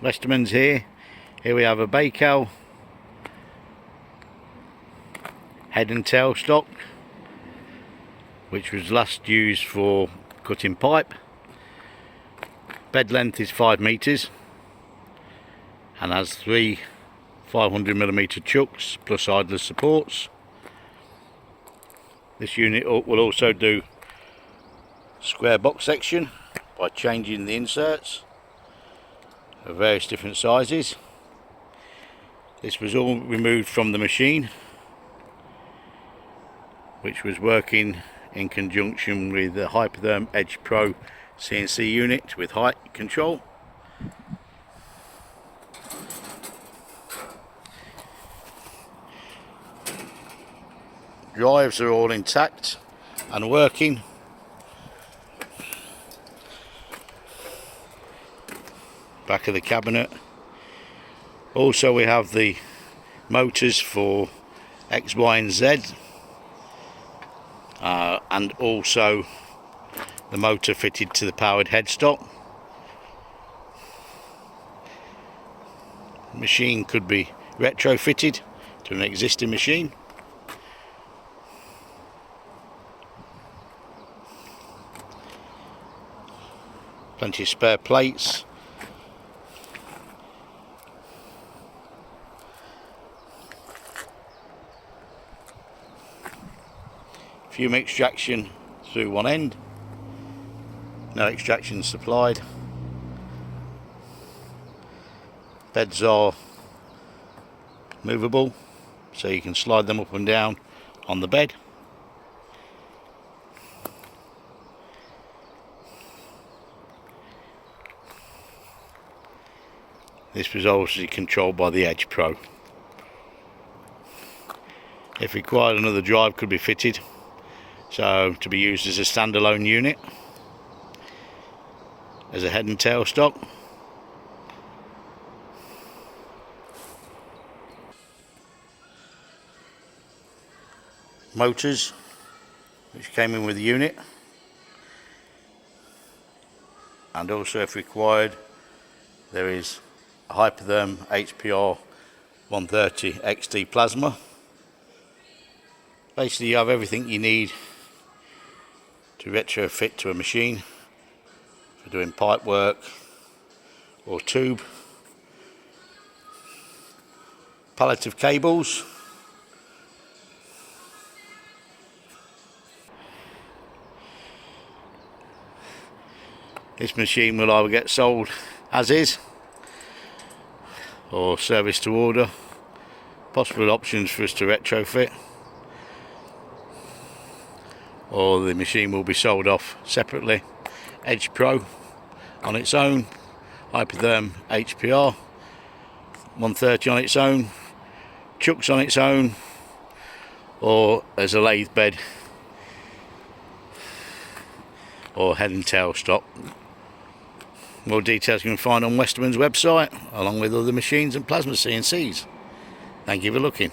Westermans here. Here we have a Baykal head and tail stock, which was last used for cutting pipe. Bed length is 5 meters and has 3 500mm chucks plus idler supports. This unit will also do square box section by changing the inserts of various different sizes. This was all removed from the machine, which was working in conjunction with the Hypertherm HPR130 CNC unit with height control. Drives are all intact and working. Back of the cabinet. Also we have the motors for X, Y and Z, and also the motor fitted to the powered headstock. The machine could be retrofitted to an existing machine. Plenty of spare plates. Fume extraction through one end. No extraction supplied. Beds are movable, so you can slide them up and down on the bed. This was obviously controlled by the Edge Pro. If required, another drive could be fitted, so to be used as a standalone unit, as a head and tail stock. Motors, which came in with the unit, and also if required there is a Hypertherm HPR130 XD plasma. Basically you have everything you need to retrofit to a machine for doing pipe work or tube. Pallet of cables. This machine will either get sold as is or service to order. Possible options for us to retrofit, or the machine will be sold off separately. Edge Pro on its own, Hypertherm HPR 130 on its own, chucks on its own, or as a lathe bed or head and tail stock. More details you can find on Westermans' website, along with other machines and plasma CNCs. Thank you for looking.